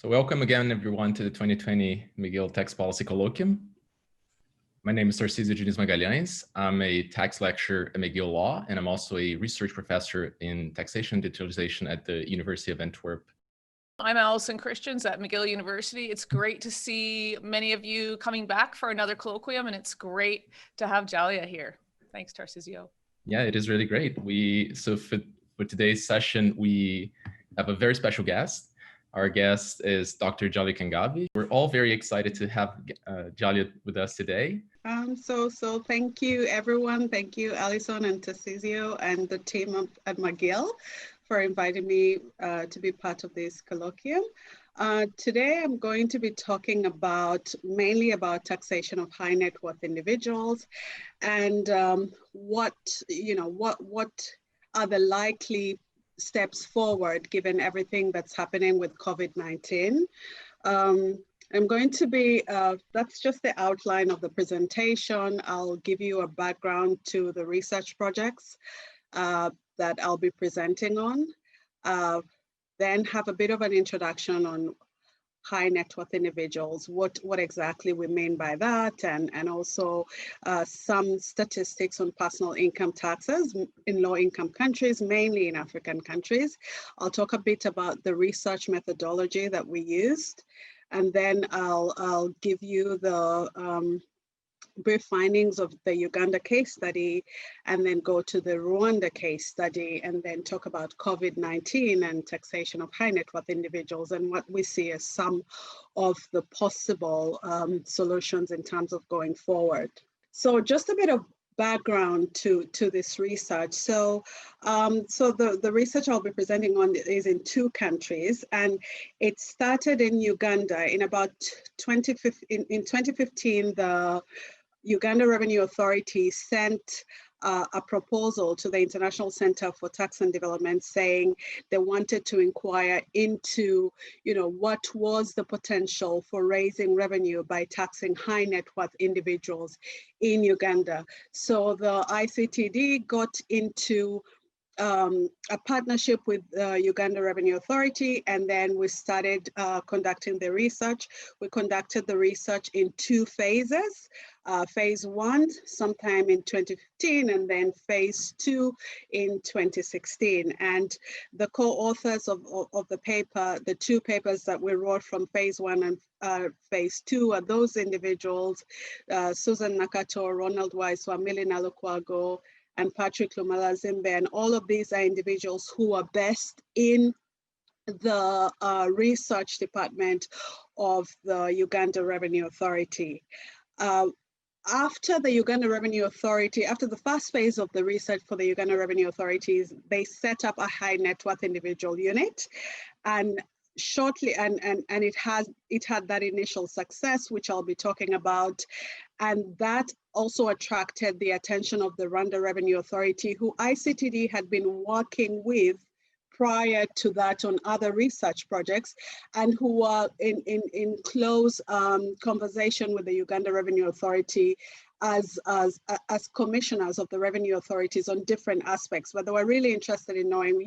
So welcome again, everyone, to the 2020 McGill Tax Policy Colloquium. My name is Tarcísio Diniz Magalhães. I'm a tax lecturer at McGill Law, and I'm also a research professor in taxation and digitalization at the University of Antwerp. I'm Alison Christians at McGill University. It's great to see many of you coming back for another colloquium, and it's great to have Jalia here. Thanks, Tarcísio. Yeah, it is really great. So for today's session, we have a very special guest. Our guest is Dr. Jalia Kangave. We're all very excited to have Jalia with us today. So thank you, everyone. Thank you, Alison and Tarcísio and the team at McGill for inviting me to be part of this colloquium. Today, I'm going to be talking mainly about taxation of high net worth individuals and what are the likely steps forward given everything that's happening with COVID-19. I'm going to be, that's just the outline of the presentation. I'll give you a background to the research projects that I'll be presenting on, then have a bit of an introduction on high net worth individuals, what exactly we mean by that, and also some statistics on personal income taxes in low income countries, mainly in African countries. I'll talk a bit about the research methodology that we used, and then I'll give you the brief findings of the Uganda case study, and then go to the Rwanda case study, and then talk about COVID-19 and taxation of high net worth individuals and what we see as some of the possible solutions in terms of going forward. So just a bit of background to this research. So the research I'll be presenting on is in 2 countries, and it started in Uganda in about 2015. In 2015, the Uganda Revenue Authority sent a proposal to the International Center for Tax and Development saying they wanted to inquire into, what was the potential for raising revenue by taxing high net worth individuals in Uganda. So the ICTD got into a partnership with the Uganda Revenue Authority, and then we started conducting the research. We conducted the research in 2 phases. Phase 1 sometime in 2015, and then phase 2 in 2016. And the co-authors of the paper, the 2 papers that we wrote from phase 1 and phase 2 are those individuals, Susan Nakato, Ronald Weiss, Wamili Nalukwago, and Patrick Lumalazimbe, and all of these are individuals who are best in the research department of the Uganda Revenue Authority. After the Uganda Revenue Authority, after the first phase of the research for the Uganda Revenue Authorities, they set up a high net worth individual unit, and shortly, and it had that initial success, which I'll be talking about, and that also attracted the attention of the Rwanda Revenue Authority, who ICTD had been working with prior to that on other research projects, and who are in close conversation with the Uganda Revenue Authority as commissioners of the revenue authorities on different aspects, but they were really interested in knowing,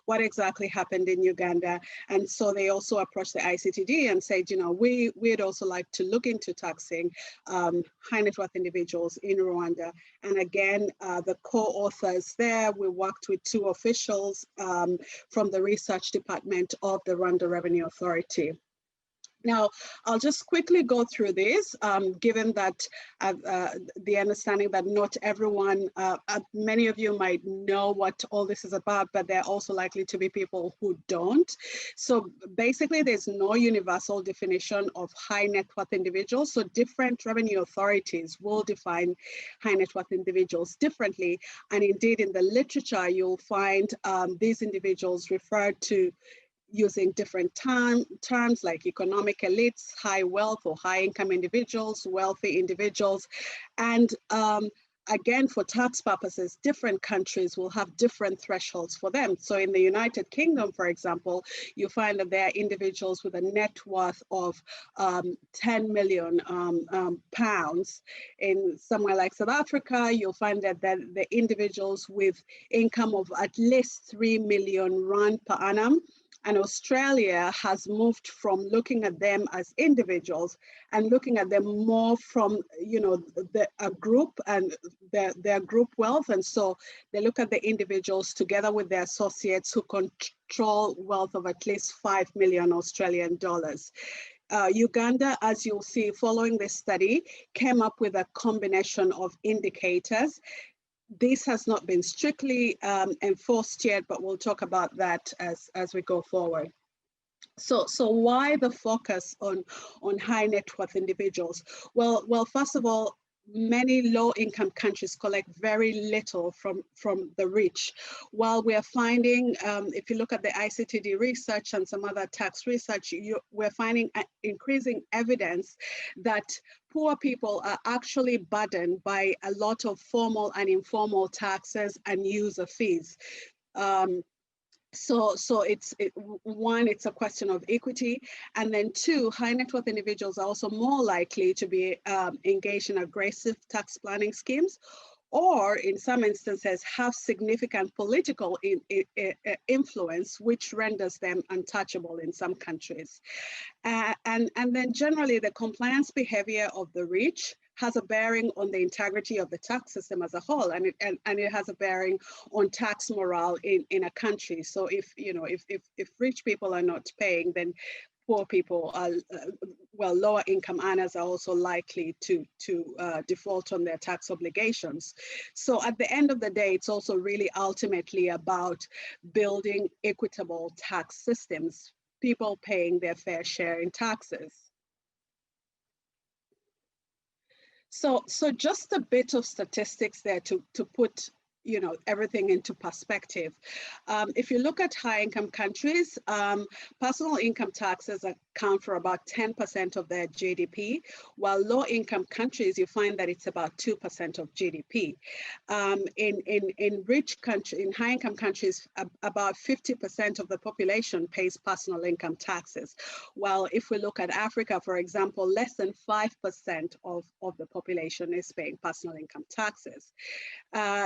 what exactly happened in Uganda. And so they also approached the ICTD and said, we'd also like to look into taxing high net worth individuals in Rwanda. And again, the co-authors there, we worked with 2 officials from the research department of the Rwanda Revenue Authority. Now, I'll just quickly go through this, given that the understanding that not everyone, many of you might know what all this is about, but there are also likely to be people who don't. So basically, there's no universal definition of high net worth individuals. So different revenue authorities will define high net worth individuals differently. And indeed, in the literature, you'll find these individuals referred to using different terms like economic elites, high wealth or high income individuals, wealthy individuals. And again, for tax purposes, different countries will have different thresholds for them. So in the United Kingdom, for example, you find that there are individuals with a net worth of 10 million pounds. In somewhere like South Africa, you'll find that the individuals with income of at least 3 million rand per annum And Australia has moved from looking at them as individuals and looking at them more from, you know, a group and their group wealth. And so they look at the individuals together with their associates who control wealth of at least 5 million Australian dollars. Uganda, as you'll see following this study, came up with a combination of indicators. This has not been strictly enforced yet, but we'll talk about that as we go forward. So why the focus on high net worth individuals? Well, first of all, many low-income countries collect very little from the rich. While we are finding, if you look at the ICTD research and some other tax research, we're finding increasing evidence that poor people are actually burdened by a lot of formal and informal taxes and user fees. So one, it's a question of equity, and then two, high net worth individuals are also more likely to be engaged in aggressive tax planning schemes, or in some instances have significant political influence, which renders them untouchable in some countries. And then generally the compliance behavior of the rich has a bearing on the integrity of the tax system as a whole, and it has a bearing on tax morale in a country. So if rich people are not paying, then poor people are, lower income earners are also likely to default on their tax obligations. So at the end of the day, it's also really ultimately about building equitable tax systems, people paying their fair share in taxes. So just a bit of statistics there to put everything into perspective. If you look at high income countries, personal income taxes account for about 10% of their GDP, while low income countries, you find that it's about 2% of GDP. In high income countries, about 50% of the population pays personal income taxes. While if we look at Africa, for example, less than 5% of the population is paying personal income taxes.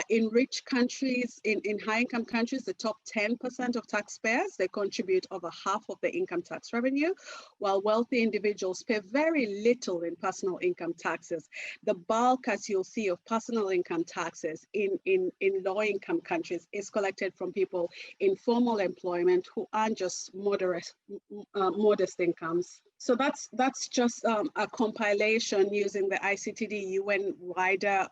In rich countries, in high income countries, the top 10% of taxpayers, they contribute over half of the income tax revenue, while wealthy individuals pay very little in personal income taxes. The bulk, as you'll see, of personal income taxes in low income countries is collected from people in formal employment who earn just modest incomes. So that's just a compilation using the ICTD UN wider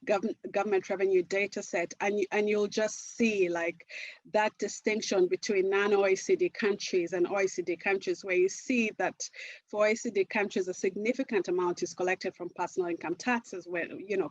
government revenue data set, and you'll just see like that distinction between non-OECD countries and OECD countries, where you see that for OECD countries a significant amount is collected from personal income taxes, where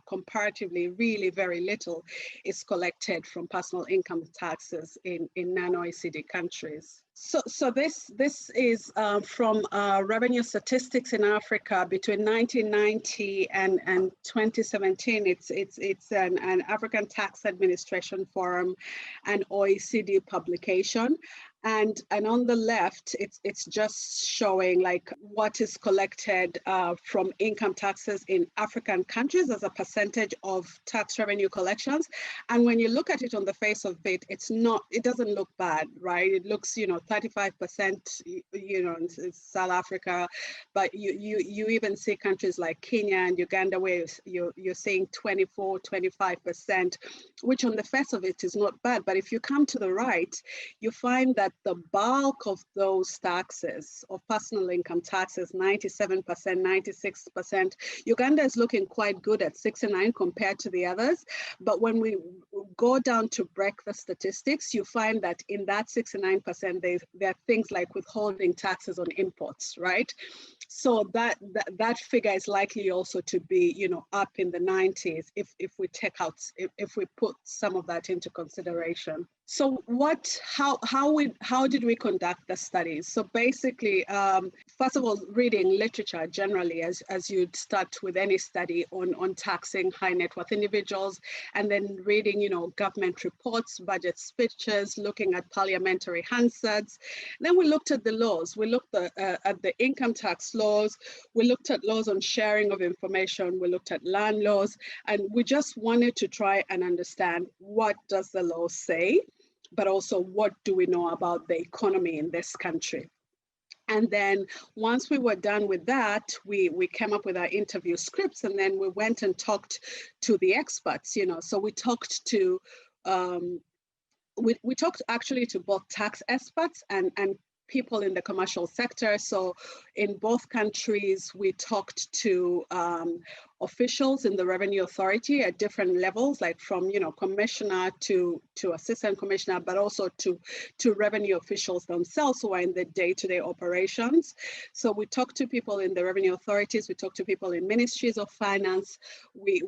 comparatively really very little is collected from personal income taxes in non-OECD countries. So this is from revenue statistics in Africa between 1990 and 2017. It's an African Tax Administration Forum and OECD publication. And on the left, it's just showing like what is collected from income taxes in African countries as a percentage of tax revenue collections. And when you look at it on the face of it, it doesn't look bad, right? It looks, 35%, in South Africa, but you even see countries like Kenya and Uganda where you're seeing 24, 25%, which on the face of it is not bad. But if you come to the right, you find that the bulk of those taxes, of personal income taxes, 97%, 96%, Uganda is looking quite good at 69 compared to the others. But when we go down to break the statistics, you find that in that 69%, there are things like withholding taxes on imports, right? So that figure is likely also to be, up in the 90s if we take out, if we put some of that into consideration. So how did we conduct the studies? So basically, first of all, reading literature generally, as you'd start with any study on taxing high net worth individuals, and then reading, government reports, budget speeches, looking at parliamentary Hansards. Then we looked at the laws. We looked at the income tax laws. We looked at laws on sharing of information. We looked at land laws, and we just wanted to try and understand, what does the law say? but also what do we know about the economy in this country. And then once we were done with that, we came up with our interview scripts, and then we went and talked to the experts, you know. So we talked to, we talked actually to both tax experts and people in the commercial sector. So in both countries, we talked to officials in the Revenue Authority at different levels, like from, you know, commissioner to assistant commissioner, but also to revenue officials themselves who are in the day-to-day operations. So we talked to people in the revenue authorities, we talked to people in ministries of finance, we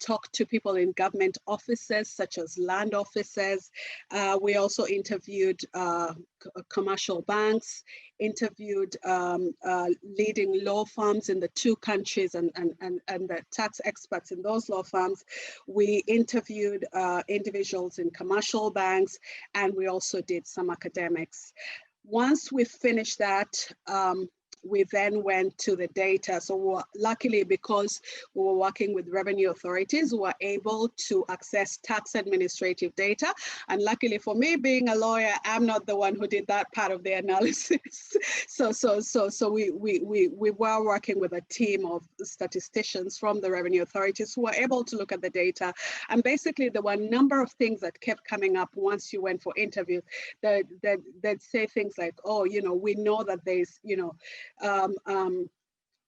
talked to people in government offices such as land offices. We also interviewed commercial banks, interviewed leading law firms in the two countries and the tax experts in those law firms. We interviewed individuals in commercial banks, and we also did some academics. Once we finished that, we then went to the data. So luckily, because we were working with revenue authorities, we were able to access tax administrative data. And luckily for me, being a lawyer, I'm not the one who did that part of the analysis. So we were working with a team of statisticians from the revenue authorities who were able to look at the data. And basically, there were a number of things that kept coming up once you went for interviews. They'd say things like, oh, you know, we know that there's, you know,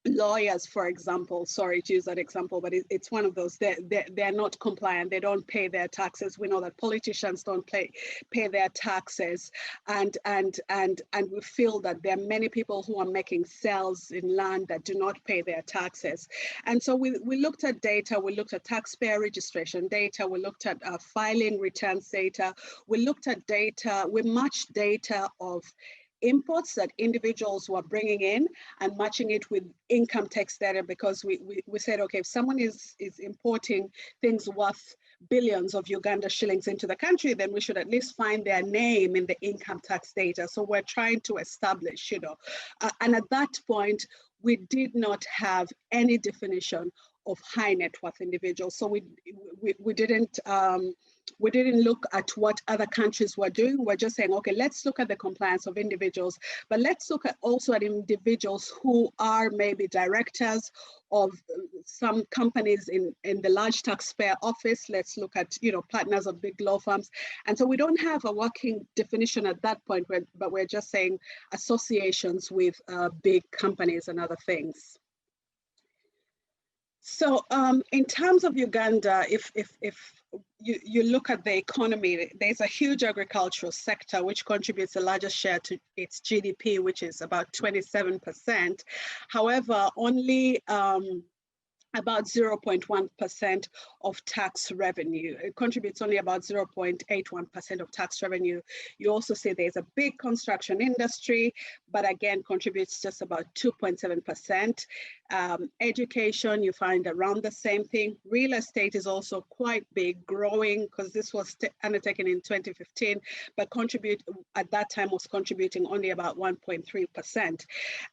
lawyers, for example, sorry to use that example, but it's one of those, they're not compliant, they don't pay their taxes. We know that politicians don't pay their taxes, and we feel that there are many people who are making sales in land that do not pay their taxes. And so we looked at data, we looked at taxpayer registration data, we looked at filing returns data, we looked at data, we matched data of imports that individuals were bringing in and matching it with income tax data, because we said, okay, if someone is importing things worth billions of Uganda shillings into the country, then we should at least find their name in the income tax data. So we're trying to establish, you know, and at that point, we did not have any definition of high net worth individuals. So we didn't look at what other countries were doing. We're just saying, okay, let's look at the compliance of individuals, but let's look at also at individuals who are maybe directors of some companies in the large taxpayer office. Let's look at, you know, partners of big law firms. And so we don't have a working definition at that point, but we're just saying associations with big companies and other things. So in terms of Uganda, if you look at the economy, there's a huge agricultural sector which contributes the largest share to its GDP, which is about 27%. However, only about 0.1% of tax revenue. It contributes only about 0.81% of tax revenue. You also see there's a big construction industry, but again, contributes just about 2.7%. Education, you find around the same thing. Real estate is also quite big, growing, because this was undertaken in 2015, but at that time was contributing only about 1.3%.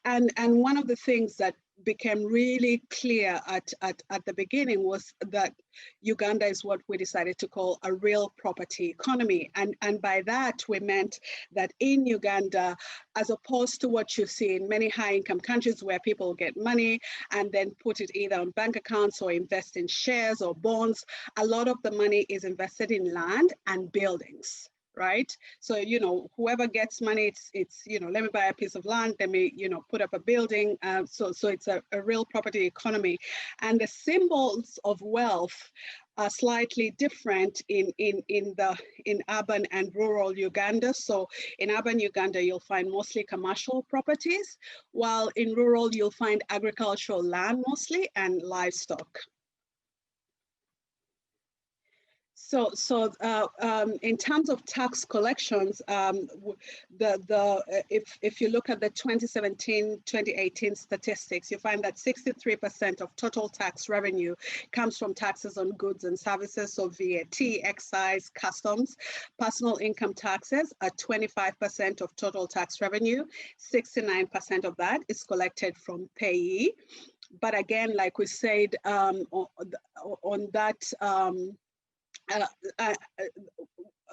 And one of the things that became really clear at the beginning was that Uganda is what we decided to call a real property economy. And by that, we meant that in Uganda, as opposed to what you see in many high income countries where people get money and then put it either on bank accounts or invest in shares or bonds, a lot of the money is invested in land and buildings. Right? So, you know, whoever gets money, it's, you know, let me buy a piece of land, let me, you know, put up a building. So it's a real property economy. And the symbols of wealth are slightly different in urban and rural Uganda. So in urban Uganda, you'll find mostly commercial properties, while in rural, you'll find agricultural land mostly and livestock. So in terms of tax collections, if you look at the 2017-2018 statistics, you find that 63% of total tax revenue comes from taxes on goods and services, so VAT, excise, customs. Personal income taxes are 25% of total tax revenue. 69% of that is collected from payee. But again, like we said, on that,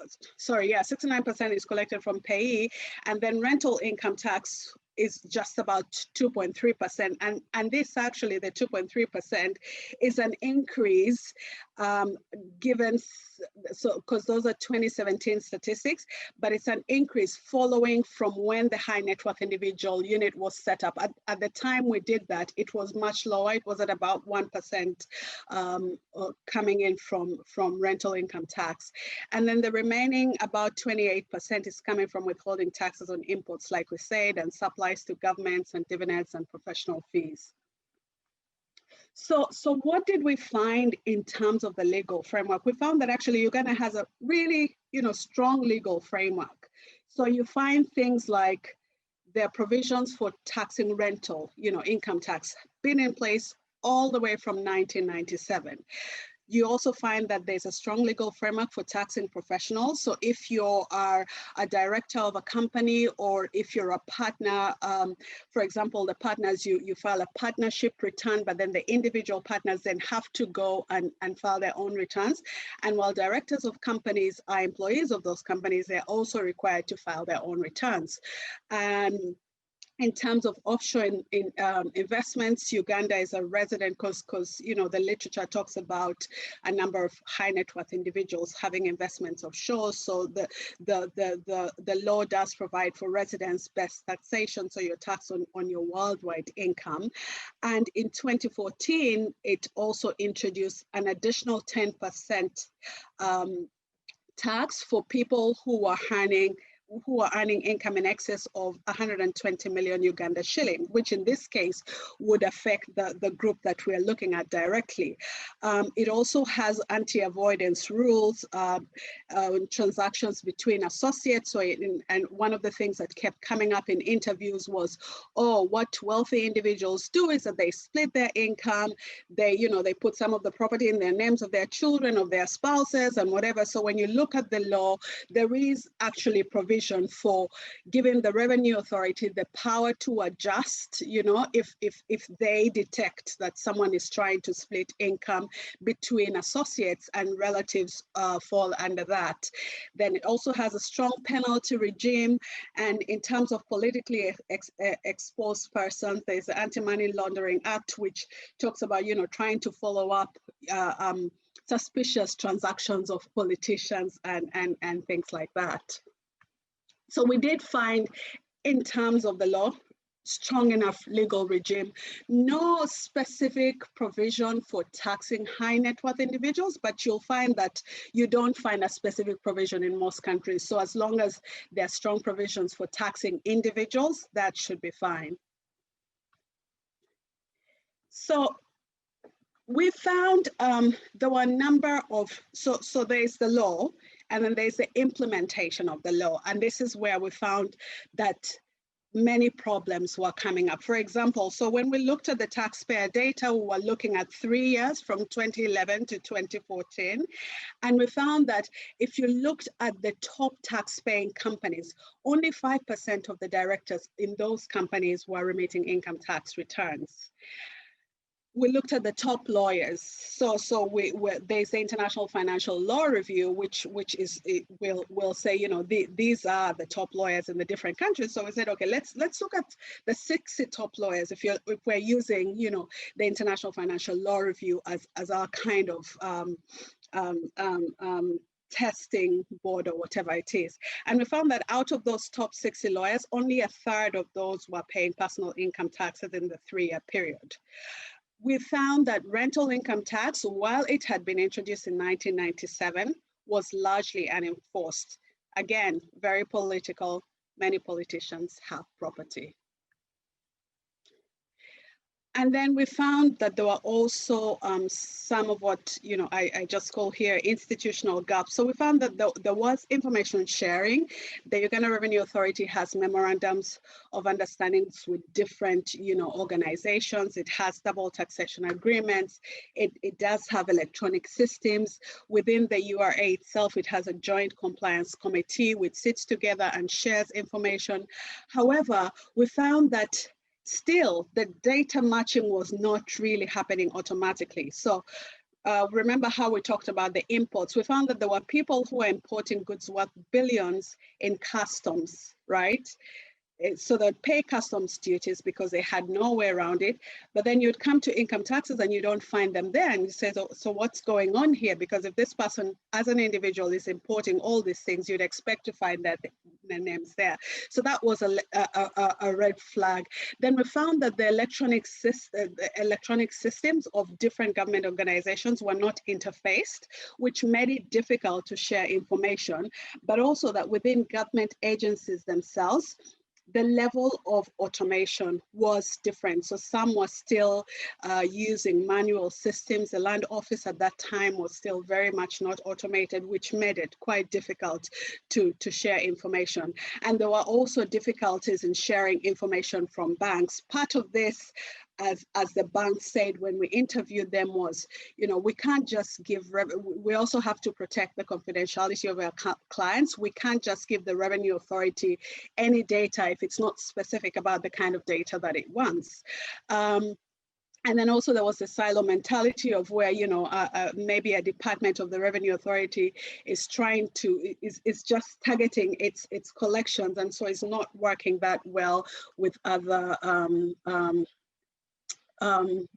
69% is collected from payee, and then rental income tax is just about 2.3%. And this actually, the 2.3% is an increase given, so because those are 2017 statistics, but it's an increase following from when the high net worth individual unit was set up. At the time we did that, it was much lower. It was at about 1% coming in from rental income tax. And then the remaining about 28% is coming from withholding taxes on imports, like we said, and supplies to governments and dividends and professional fees. So what did we find in terms of the legal framework? We found that actually Uganda has a really, strong legal framework. So you find things like their provisions for taxing rental, income tax, been in place all the way from 1997. You also find that there's a strong legal framework for taxing professionals. So if you are a director of a company, or if you're a partner, for example, the partners, you file a partnership return, but then the individual partners then have to go and file their own returns. And while directors of companies are employees of those companies, they're also required to file their own returns. And in terms of offshore investments, Uganda is a resident because the literature talks about a number of high net worth individuals having investments offshore. So the law does provide for residence-based taxation, so you're taxed on your worldwide income. And in 2014, it also introduced an additional 10% tax for people who are earning income in excess of 120 million Uganda shilling, which in this case would affect the group that we're looking at directly. It also has anti-avoidance rules, transactions between associates. And one of the things that kept coming up in interviews was, what wealthy individuals do is that they split their income. They put some of the property in their names of their children, of their spouses, and whatever. So when you look at the law, there is actually provision for giving the Revenue Authority the power to adjust, if they detect that someone is trying to split income between associates and relatives fall under that. Then it also has a strong penalty regime. And in terms of politically exposed persons, there's the Anti-Money Laundering Act, which talks about, trying to follow up suspicious transactions of politicians and things like that. So we did find, in terms of the law, strong enough legal regime, no specific provision for taxing high net worth individuals, but you'll find that you don't find a specific provision in most countries. So as long as there are strong provisions for taxing individuals, that should be fine. So we found there were a number of, so there's the law, and then there's the implementation of the law. And this is where we found that many problems were coming up. For example, so when we looked at the taxpayer data, we were looking at 3 years from 2011 to 2014. And we found that if you looked at the top tax-paying companies, only 5% of the directors in those companies were remitting income tax returns. We looked at the top lawyers. So there's the International Financial Law Review, which will say, these are the top lawyers in the different countries. So we said, okay, let's look at the 60 top lawyers. If we're using, the International Financial Law Review as our kind of testing board or whatever it is. And we found that out of those top 60 lawyers, only a third of those were paying personal income taxes in the 3-year period. We found that rental income tax, while it had been introduced in 1997, was largely unenforced. Again, very political. Many politicians have property. And then we found that there were also some of what I just call here institutional gaps. So we found that there was information sharing. The Uganda Revenue Authority has memorandums of understandings with different organizations. It has double taxation agreements. It does have electronic systems. Within the URA itself, it has a joint compliance committee which sits together and shares information. However, we found that still, the data matching was not really happening automatically. So remember how we talked about the imports. We found that there were people who were importing goods worth billions in customs, right? So they'd pay customs duties because they had no way around it. But then you'd come to income taxes and you don't find them there. And you say, so what's going on here? Because if this person as an individual is importing all these things, you'd expect to find that their names there. So that was a red flag. Then we found that the electronic systems of different government organizations were not interfaced, which made it difficult to share information, but also that within government agencies themselves, the level of automation was different. So some were still using manual systems. The land office at that time was still very much not automated, which made it quite difficult to share information. And there were also difficulties in sharing information from banks. Part of this, as the bank said when we interviewed them, was, we can't just give, we also have to protect the confidentiality of our clients. We can't just give the Revenue Authority any data if it's not specific about the kind of data that it wants. And then also there was the silo mentality of where, maybe a department of the Revenue Authority is trying to, is just targeting its collections, and so it's not working that well with other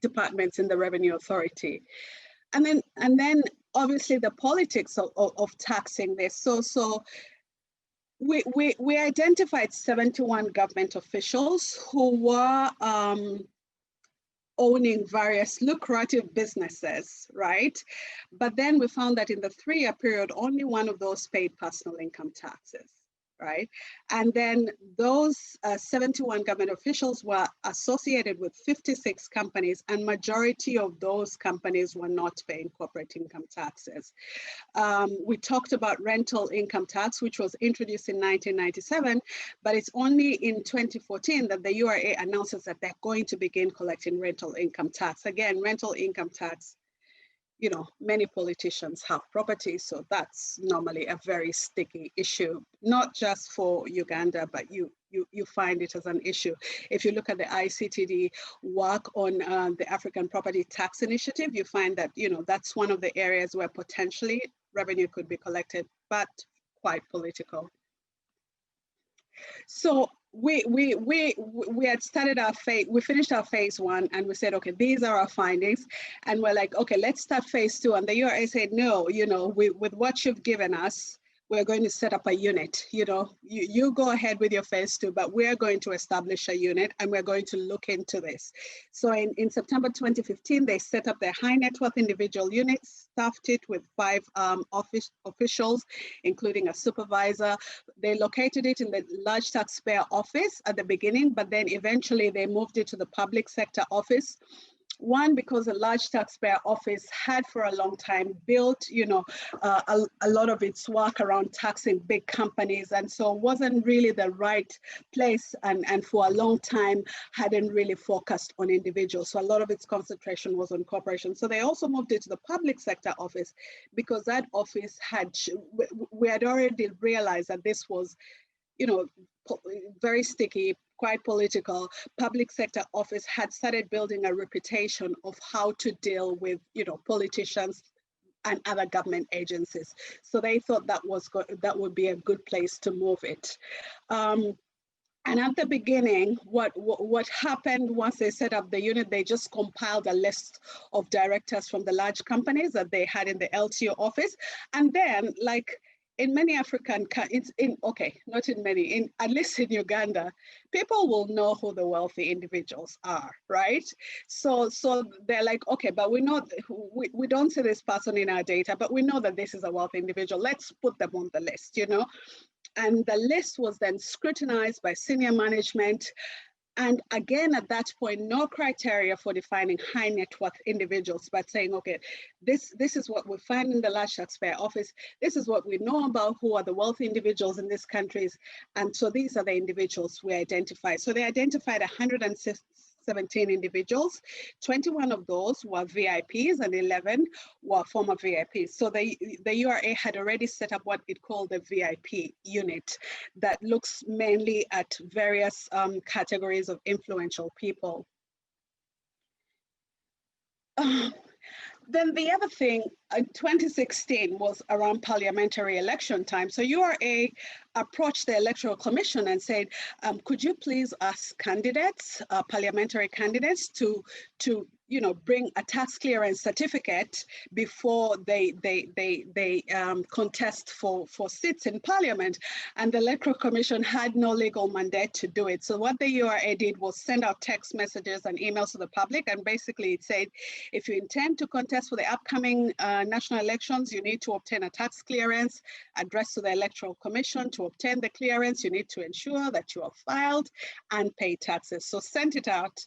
departments in the Revenue Authority. And then obviously the politics of taxing this. So we identified 71 government officials who were owning various lucrative businesses, right? But then we found that in the 3-year period, only one of those paid personal income taxes, right? And then those 71 government officials were associated with 56 companies, and majority of those companies were not paying corporate income taxes. We talked about rental income tax, which was introduced in 1997, but it's only in 2014 that the URA announces that they're going to begin collecting rental income tax. Again, rental income tax, many politicians have property, so that's normally a very sticky issue, not just for Uganda, but you find it as an issue. If you look at the ICTD work on the African Property Tax Initiative, you find that, that's one of the areas where potentially revenue could be collected, but quite political. So we had started our phase, we finished our phase 1, and we said, okay, these are our findings. And we're like, okay, let's start phase 2. And the URA said, no, with what you've given us, we're going to set up a unit. You go ahead with your phase 2, but we're going to establish a unit and we're going to look into this. So in September 2015, they set up their high net worth individual units, staffed it with 5 office officials, including a supervisor. They located it in the large taxpayer office at the beginning, but then eventually they moved it to the public sector office. One, because the large taxpayer office had for a long time built, a lot of its work around taxing big companies, and so wasn't really the right place, and for a long time hadn't really focused on individuals. So a lot of its concentration was on corporations. So they also moved it to the public sector office because that office we had already realized that this was, very sticky, quite political. Public sector office had started building a reputation of how to deal with, politicians and other government agencies. So they thought that would be a good place to move it. And at the beginning, what happened once they set up the unit, they just compiled a list of directors from the large companies that they had in the LTO office. And then, like, in many African, not in many, at least in Uganda, people will know who the wealthy individuals are, right? So they're like, okay, but we don't see this person in our data, but we know that this is a wealthy individual. Let's put them on the list, And the list was then scrutinized by senior management. And again, at that point, no criteria for defining high net worth individuals, but saying, okay, this is what we find in the large taxpayer office. This is what we know about who are the wealthy individuals in these countries. And so these are the individuals we identified. So they identified 117 individuals. 21 of those were VIPs and 11 were former VIPs. So the URA had already set up what it called the VIP unit that looks mainly at various categories of influential people. then the other thing, 2016 was around parliamentary election time. So URA approached the Electoral Commission and said, could you please ask candidates, parliamentary candidates, to bring a tax clearance certificate before they contest for seats in Parliament. And the Electoral Commission had no legal mandate to do it. So what the URA did was send out text messages and emails to the public, and basically it said, if you intend to contest for the upcoming national elections, you need to obtain a tax clearance addressed to the Electoral Commission. To obtain the clearance, you need to ensure that you are filed and pay taxes. So sent it out,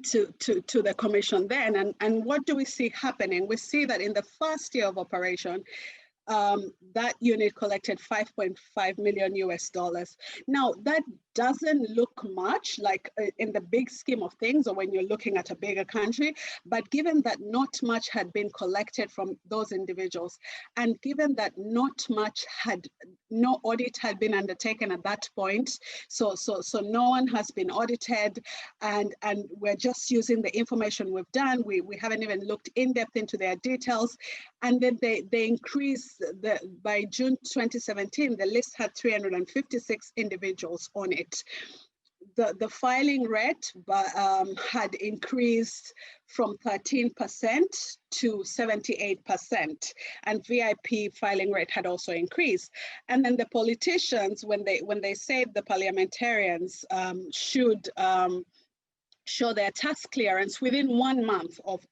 to the commission then. And what do we see happening? We see that in the first year of operation, that unit collected $5.5 million US. Now, that doesn't look much like in the big scheme of things, or when you're looking at a bigger country, but given that not much had been collected from those individuals, and given that no audit had been undertaken at that point, so no one has been audited, and we're just using the information we've done. We haven't even looked in depth into their details. And then they increased by June 2017, the list had 356 individuals on it. The filing rate had increased from 13% to 78%, and VIP filing rate had also increased. And then the politicians, when they said the parliamentarians should show their tax clearance, within 1 month of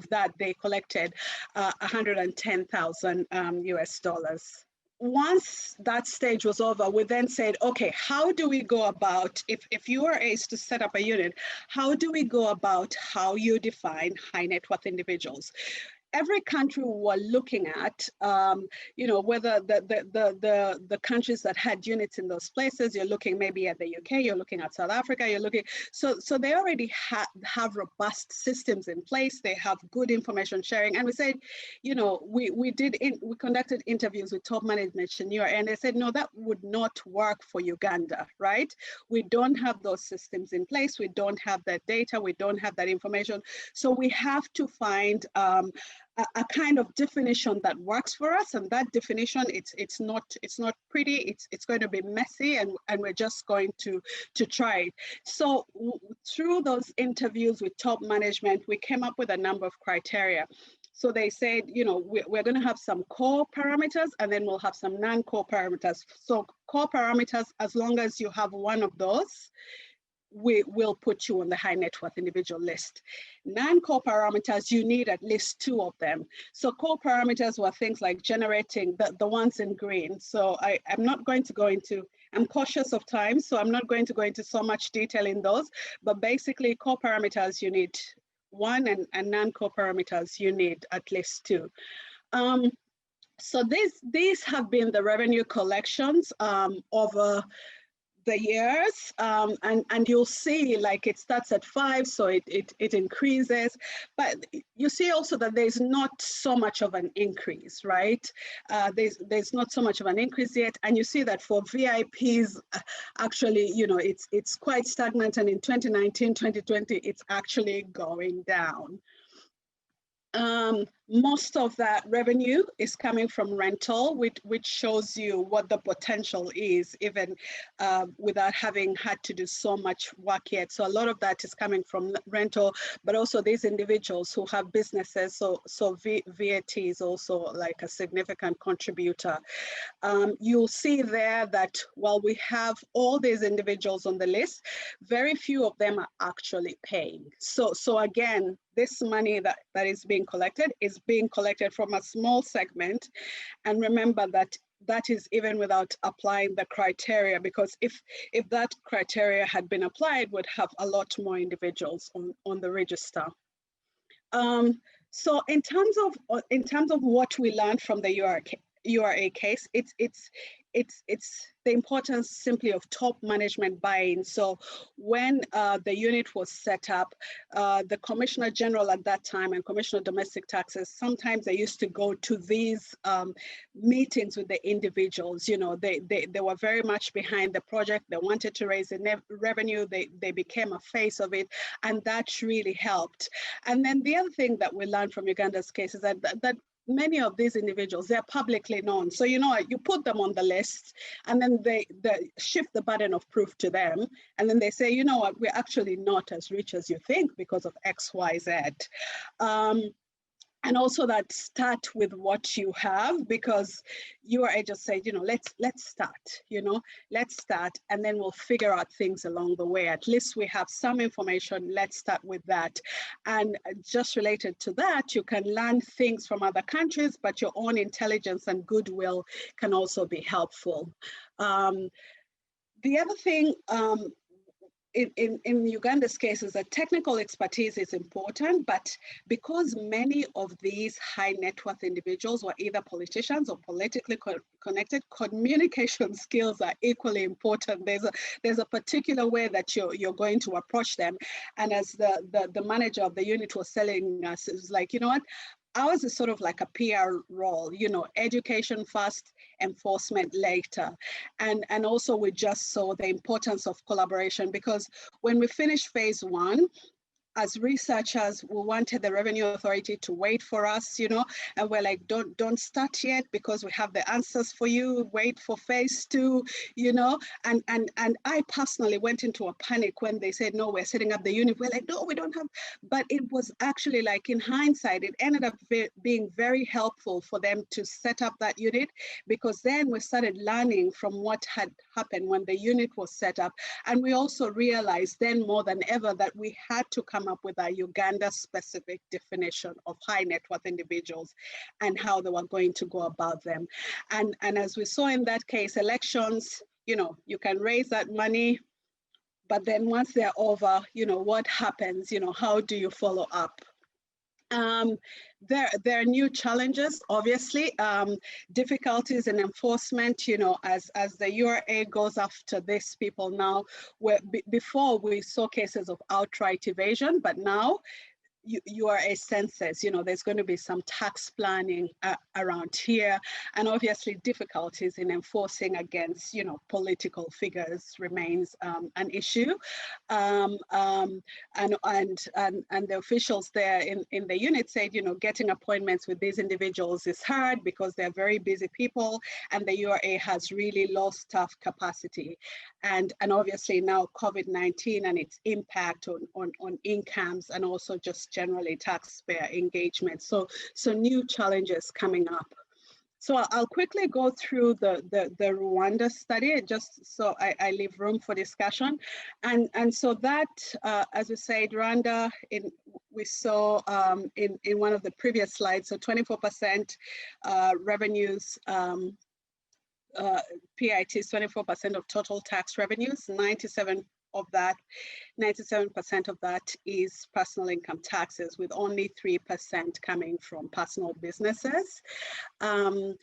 that, they collected $110,000 US. Once that stage was over, we then said, okay, how do we go about, if URA is to set up a unit, how do we go about how you define high net worth individuals? Every country we were looking at, whether the countries that had units in those places, you're looking maybe at the UK, you're looking at South Africa, you're looking, so they already have robust systems in place, they have good information sharing. And we said, we conducted interviews with top management in URA, and they said, no, that would not work for Uganda, right? We don't have those systems in place, we don't have that data, we don't have that information. So we have to find a kind of definition that works for us, and that definition, it's not pretty, it's going to be messy, and we're just going to try it. So through those interviews with top management, we came up with a number of criteria. So they said, we're going to have some core parameters, and then we'll have some non-core parameters. So core parameters, as long as you have one of those, we will put you on the high net worth individual list. Non-core parameters, you need at least 2 of them. So core parameters were things like generating, the ones in green. So I'm not going to go into, I'm cautious of time, so I'm not going to go into so much detail in those, but basically core parameters, you need 1, and non-core parameters, you need at least 2. So these have been the revenue collections over the years, and you'll see like it starts at 5, so it increases, but you see also that there's not so much of an increase, right? There's not so much of an increase yet, and you see that for VIPs, actually, it's quite stagnant, and in 2019, 2020, it's actually going down. Most of that revenue is coming from rental, which shows you what the potential is, even without having had to do so much work yet. So a lot of that is coming from rental, but also these individuals who have businesses. So VAT is also like a significant contributor. You'll see there that while we have all these individuals on the list, very few of them are actually paying. So again, this money that is being collected is being collected from a small segment. And remember that is even without applying the criteria, because if that criteria had been applied, would have a lot more individuals on the register. So in terms of what we learned from the URA case, it's the importance simply of top management buy-in. So when the unit was set up, the Commissioner General at that time and Commissioner of Domestic Taxes, sometimes they used to go to these meetings with the individuals. You know, they were very much behind the project. They wanted to raise the revenue. They became a face of it, and that really helped. And then the other thing that we learned from Uganda's case is that many of these individuals, they're publicly known. So, you know, you put them on the list and then they shift the burden of proof to them. And then they say, you know what, we're actually not as rich as you think because of X, Y, Z. And also that start with what you have, because URA just said, you know, let's start, you know, let's start, and then we'll figure out things along the way. At least we have some information, let's start with that. And just related to that, you can learn things from other countries, but your own intelligence and goodwill can also be helpful. The other thing, in Uganda's case is that technical expertise is important, but because many of these high net worth individuals were either politicians or politically connected, communication skills are equally important. There's a particular way that you're going to approach them. And as the manager of the unit was telling us, it was like, you know what, ours is sort of like a PR role, you know, education first, enforcement later. And also we just saw the importance of collaboration, because when we finished phase 1, as researchers, we wanted the Revenue Authority to wait for us, you know, and we're like, don't start yet because we have the answers for you, wait for phase 2, you know, and I personally went into a panic when they said, no, we're setting up the unit. We're like, no, we don't have, but it was actually like, in hindsight, it ended up being very helpful for them to set up that unit, because then we started learning from what had happened when the unit was set up. And we also realized then more than ever that we had to come up with a Uganda specific definition of high net worth individuals and how they were going to go about them. And as we saw in that case, elections, you know, you can raise that money, but then once they're over, you know, what happens? You know, how do you follow up? There are new challenges, obviously, difficulties in enforcement, you know, as the URA goes after these people now, where before we saw cases of outright evasion, but now URA senses, you know, there's going to be some tax planning around here, and obviously difficulties in enforcing against, you know, political figures remains an issue, and the officials there in the unit said, you know, getting appointments with these individuals is hard because they're very busy people, and the URA has really low staff capacity, and obviously now COVID-19 and its impact on incomes and also just generally taxpayer engagement. So new challenges coming up. So I'll quickly go through the Rwanda study, just so I leave room for discussion. And so that, as we said, Rwanda, we saw in one of the previous slides, so 24% revenues, PIT is 24% of total tax revenues, 97% of that is personal income taxes, with only 3% coming from personal businesses. And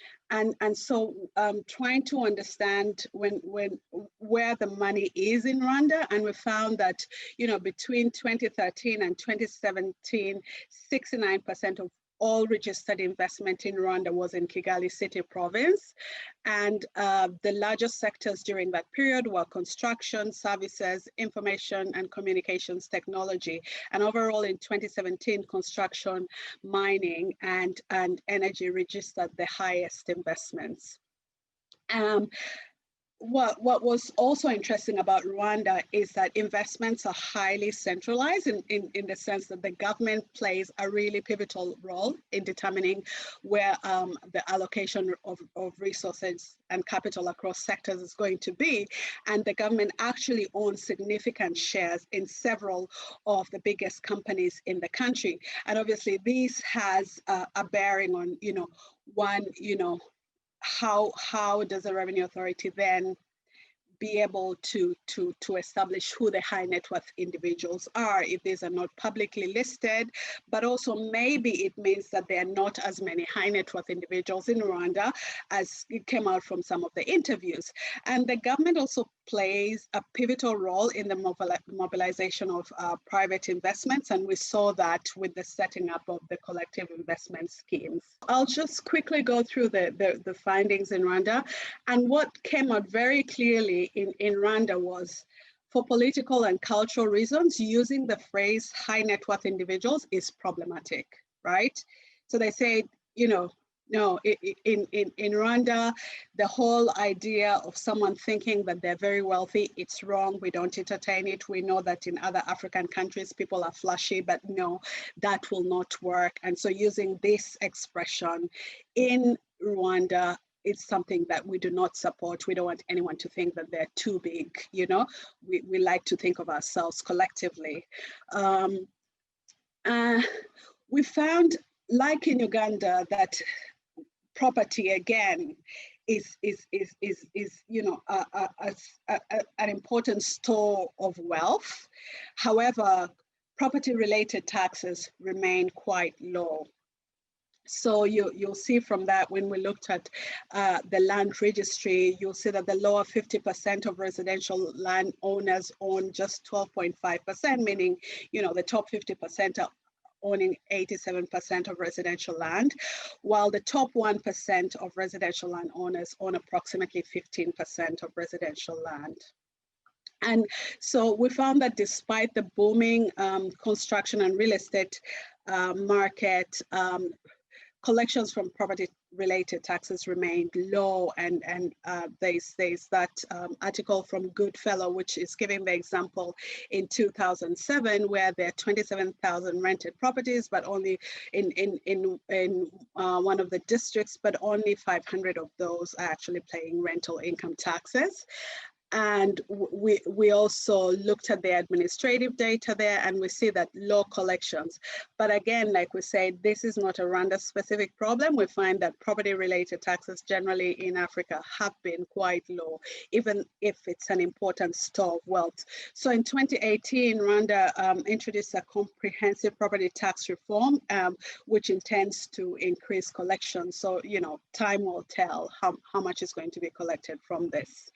so trying to understand where the money is in Rwanda, and we found that, you know, between 2013 and 2017, 69% of all registered investment in Rwanda was in Kigali City Province. And the largest sectors during that period were construction, services, information and communications technology. And overall in 2017, construction, mining and energy registered the highest investments. What was also interesting about Rwanda is that investments are highly centralized in the sense that the government plays a really pivotal role in determining where the allocation of resources and capital across sectors is going to be. And the government actually owns significant shares in several of the biggest companies in the country. And obviously this has a bearing on, you know, one, you know, how does the Revenue Authority then be able to establish who the high net worth individuals are if these are not publicly listed, but also maybe it means that there are not as many high net worth individuals in Rwanda as it came out from some of the interviews. And the government also plays a pivotal role in the mobilization of private investments, and we saw that with the setting up of the collective investment schemes. I'll just quickly go through the findings in Rwanda, and what came out very clearly in Rwanda was, for political and cultural reasons, using the phrase high net worth individuals is problematic, right? So they say, you know, no, in Rwanda, the whole idea of someone thinking that they're very wealthy, it's wrong. We don't entertain it. We know that in other African countries, people are flashy, but no, that will not work. And so using this expression in Rwanda, it's something that we do not support. We don't want anyone to think that they're too big, you know? We like to think of ourselves collectively. We found, like in Uganda, that property again is you know, an important store of wealth. However, property related taxes remain quite low. So you'll see from that, when we looked at the land registry, you'll see that the lower 50% of residential land owners own just 12.5%, meaning, you know, the top 50% are owning 87% of residential land, while the top 1% of residential land owners own approximately 15% of residential land. And so we found that despite the booming construction and real estate market, collections from property-related taxes remained low, and there's that article from Goodfellow, which is giving the example in 2007, where there are 27,000 rented properties, but only in one of the districts, but only 500 of those are actually paying rental income taxes. And we also looked at the administrative data there, and we see that low collections. But again, like we said, this is not a Rwanda specific problem. We find that property related taxes generally in Africa have been quite low, even if it's an important store of wealth. So in 2018, Rwanda introduced a comprehensive property tax reform, which intends to increase collections. So, you know, time will tell how much is going to be collected from this.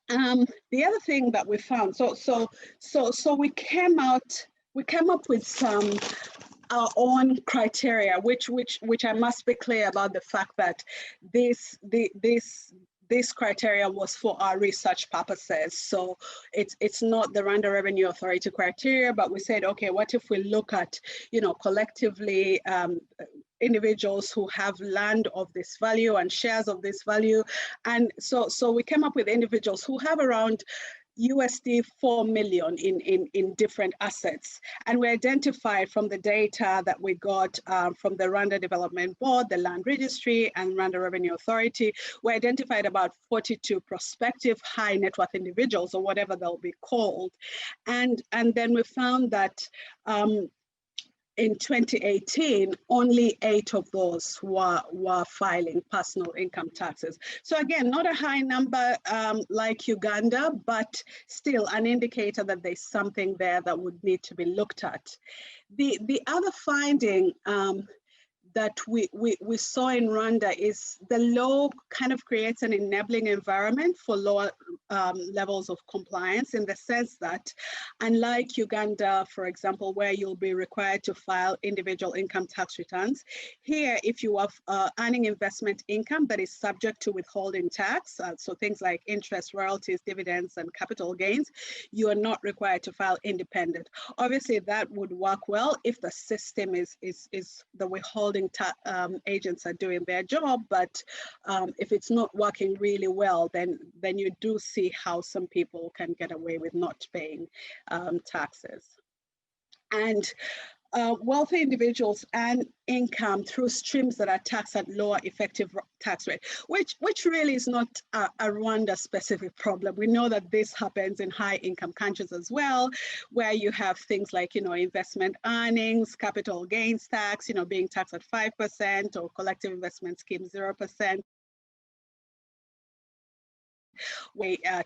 The other thing that we found, so we came up with some our own criteria, which I must be clear about the fact that this criteria was for our research purposes. So it's not the Rwanda Revenue Authority criteria, but we said, okay, what if we look at, you know, collectively individuals who have land of this value and shares of this value. And so we came up with individuals who have around USD 4 million in different assets. And we identified from the data that we got from the Rwanda Development Board, the Land Registry, and Rwanda Revenue Authority, we identified about 42 prospective high net worth individuals, or whatever they'll be called. And then we found that in 2018, only 8 of those were filing personal income taxes. So again, not a high number like Uganda, but still an indicator that there's something there that would need to be looked at. The other finding that we saw in Rwanda is the law kind of creates an enabling environment for lower levels of compliance, in the sense that, unlike Uganda, for example, where you'll be required to file individual income tax returns, here, if you are earning investment income that is subject to withholding tax, so things like interest, royalties, dividends, and capital gains, you are not required to file independent. Obviously, that would work well if the system is the withholding agents are doing their job, but if it's not working really well, then you do see how some people can get away with not paying taxes. And wealthy individuals earn income through streams that are taxed at lower effective tax rate, which really is not a Rwanda specific problem. We know that this happens in high income countries as well, where you have things like, you know, investment earnings, capital gains tax, you know, being taxed at 5%, or collective investment scheme 0%.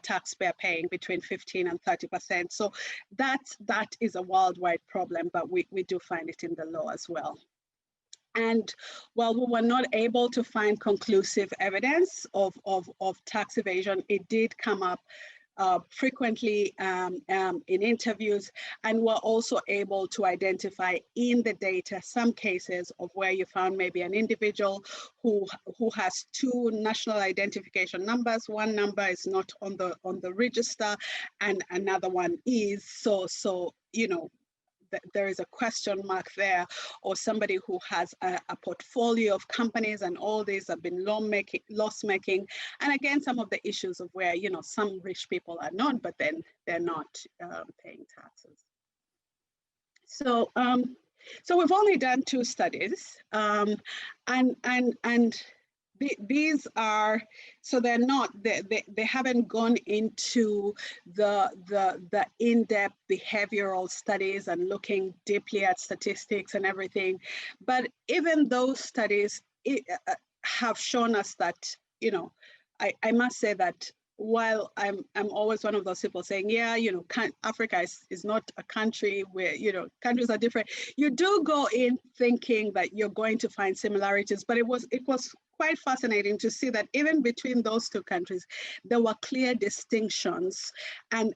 taxpayer paying between 15 and 30%. So that is a worldwide problem, but we do find it in the law as well. And while we were not able to find conclusive evidence of tax evasion, it did come up frequently in interviews, and we're also able to identify in the data some cases of where you found maybe an individual who has two national identification numbers. One number is not on the register, and another one is. So you know, there is a question mark there, or somebody who has a portfolio of companies and all these have been loss making. And again, some of the issues of where, you know, some rich people are not, but then they're not paying taxes. So we've only done 2 studies, and these are, so they're not, they haven't gone into the in-depth behavioral studies and looking deeply at statistics and everything. But even those studies have shown us that, you know, I must say that while I'm always one of those people saying, yeah, you know, Africa is not a country where, you know, countries are different. You do go in thinking that you're going to find similarities, but it was quite fascinating to see that even between those 2 countries, there were clear distinctions, and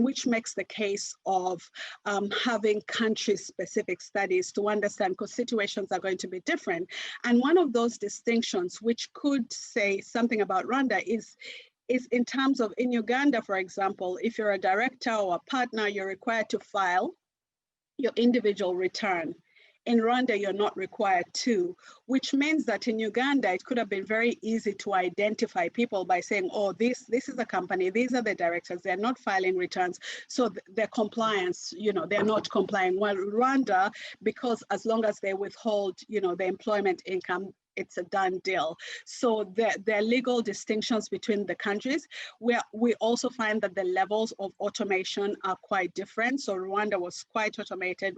which makes the case of having country-specific studies to understand, because situations are going to be different. And one of those distinctions, which could say something about Rwanda, is in terms of, in Uganda, for example, if you're a director or a partner, you're required to file your individual return. In Rwanda, you're not required to, which means that in Uganda, it could have been very easy to identify people by saying, oh, this is a company, these are the directors, they're not filing returns, so their compliance, you know, they're not complying. While Rwanda, because as long as they withhold, you know, the employment income, it's a done deal. So there are legal distinctions between the countries, where we also find that the levels of automation are quite different. So Rwanda was quite automated,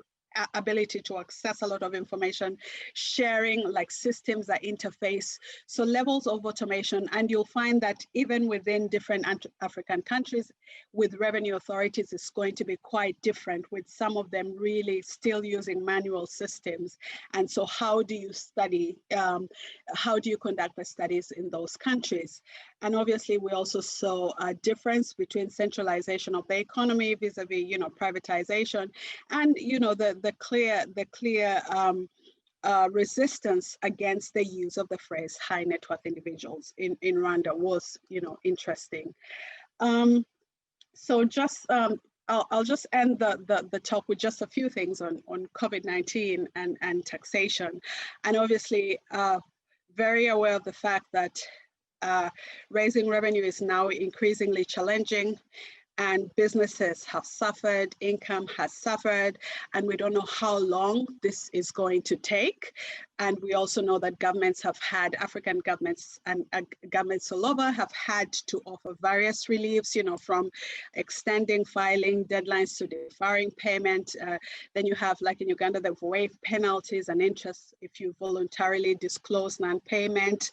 ability to access a lot of information, sharing like systems that interface. So levels of automation, and you'll find that even within different African countries with revenue authorities, it's going to be quite different, with some of them really still using manual systems. And so how do you study, how do you conduct the studies in those countries? And obviously we also saw a difference between centralization of the economy vis-a-vis, you know, privatization, and, you know, the clear resistance against the use of the phrase high net worth individuals in Rwanda was, you know, interesting. So just, I'll just end the talk with just a few things on COVID-19 and taxation. And obviously very aware of the fact that raising revenue is now increasingly challenging, and businesses have suffered, income has suffered, and we don't know how long this is going to take. And we also know that governments have had, African governments and governments all over have had to offer various reliefs, you know, from extending filing deadlines to deferring payment. Then you have, like in Uganda, they've waived penalties and interest if you voluntarily disclose non-payment.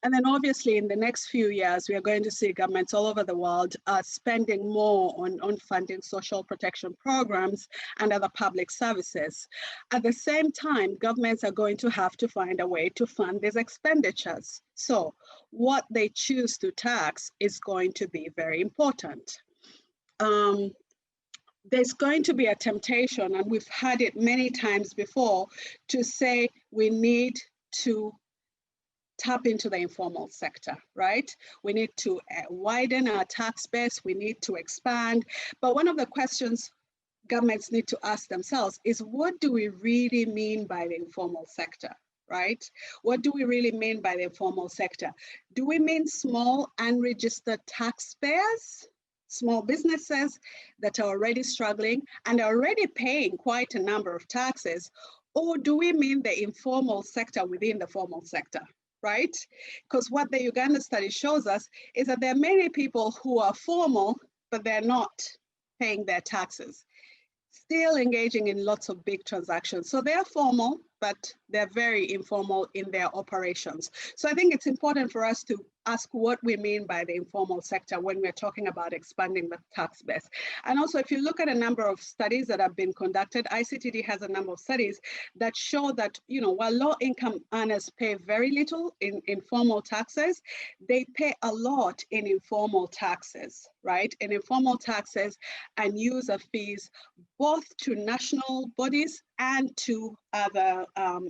And then obviously in the next few years, we are going to see governments all over the world spending more on funding social protection programs and other public services. At the same time, governments are going to have to find a way to fund these expenditures. So what they choose to tax is going to be very important. There's going to be a temptation, and we've had it many times before, to say we need to tap into the informal sector, right? We need to widen our tax base, we need to expand. But one of the questions governments need to ask themselves is, what do we really mean by the informal sector, right? What do we really mean by the informal sector? Do we mean small unregistered taxpayers, small businesses that are already struggling and are already paying quite a number of taxes? Or do we mean the informal sector within the formal sector? Right? Because what the Uganda study shows us is that there are many people who are formal, but they're not paying their taxes, still engaging in lots of big transactions. So they're formal, but they're very informal in their operations. So I think it's important for us to ask what we mean by the informal sector when we're talking about expanding the tax base. And also, if you look at a number of studies that have been conducted, ICTD has a number of studies that show that, you know, while low-income earners pay very little in informal taxes, they pay a lot in informal taxes, right? In informal taxes and user fees, both to national bodies and to other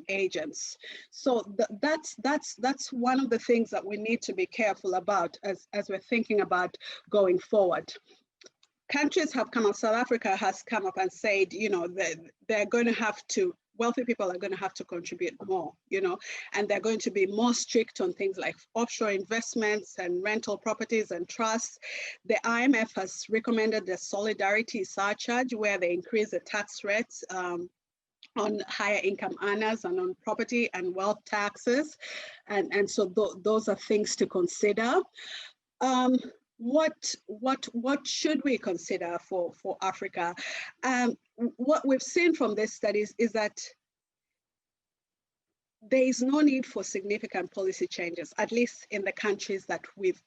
agents. So that's one of the things that we need to be careful about as we're thinking about going forward. Countries have come up, South Africa has come up and said, you know, they're going to have to, wealthy people are going to have to contribute more, you know, and they're going to be more strict on things like offshore investments and rental properties and trusts. The IMF has recommended the solidarity surcharge, where they increase the tax rates on higher income earners and on property and wealth taxes. And so those are things to consider. What should we consider for Africa? What we've seen from these studies is that there is no need for significant policy changes, at least in the countries that we've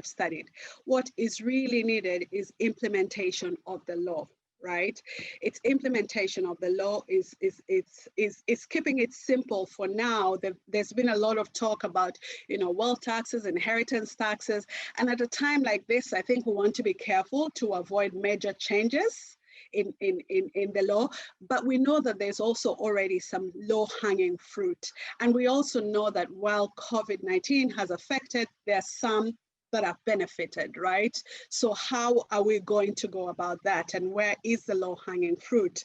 studied. What is really needed is implementation of the law, right? Its implementation of the law is keeping it simple for now. There's been a lot of talk about, you know, wealth taxes, inheritance taxes, and at a time like this, I think we want to be careful to avoid major changes in the law, but we know that there's also already some low-hanging fruit. And we also know that while COVID-19 has affected, there's some that have benefited, right? So how are we going to go about that? And where is the low-hanging fruit?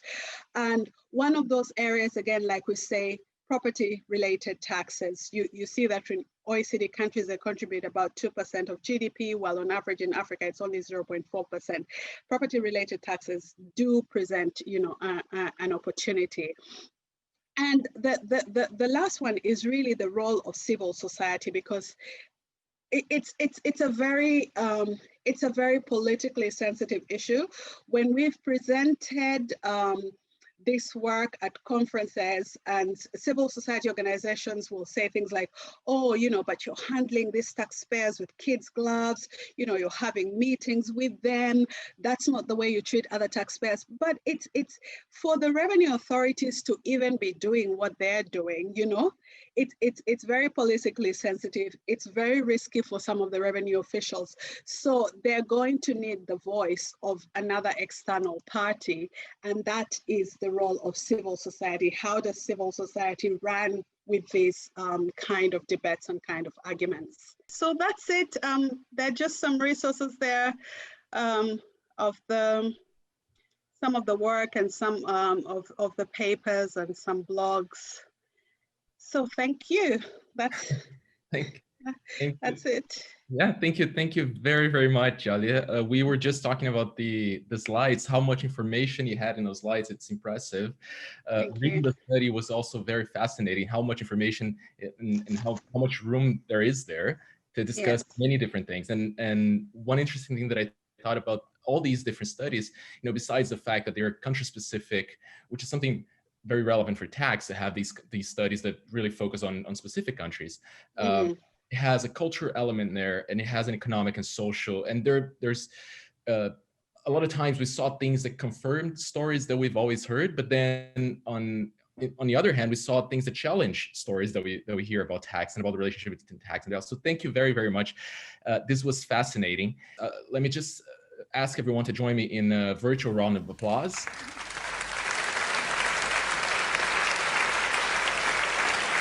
And one of those areas, again, like we say, property-related taxes. You see that in OECD countries, they contribute about 2% of GDP, while on average in Africa, it's only 0.4%. Property-related taxes do present, you know, an opportunity. And the last one is really the role of civil society, because it's a very politically sensitive issue. When we've presented this work at conferences, and civil society organizations will say things like, oh, you know, but you're handling these taxpayers with kids' gloves, you know, you're having meetings with them. That's not the way you treat other taxpayers. But it's for the revenue authorities to even be doing what they're doing, you know, it's very politically sensitive. It's very risky for some of the revenue officials. So they're going to need the voice of another external party, and that is the role of civil society. How does civil society run with these kind of debates and kind of arguments? So that's it. There are just some resources there of some of the work and some of the papers and some blogs. So thank you. That's it. Yeah, thank you very, very much, Jalia. We were just talking about the slides, how much information you had in those slides. It's impressive. Reading the study was also very fascinating, how much information and how much room there is there to discuss many different things. And one interesting thing that I thought about all these different studies, you know, besides the fact that they're country specific, which is something very relevant for tax to have these studies that really focus on specific countries. It has a cultural element there, and it has an economic and social. And there's a lot of times we saw things that confirmed stories that we've always heard, but then on the other hand, we saw things that challenge stories that we hear about tax and about the relationship between tax and wealth. So thank you very, very much. This was fascinating. Let me just ask everyone to join me in a virtual round of applause.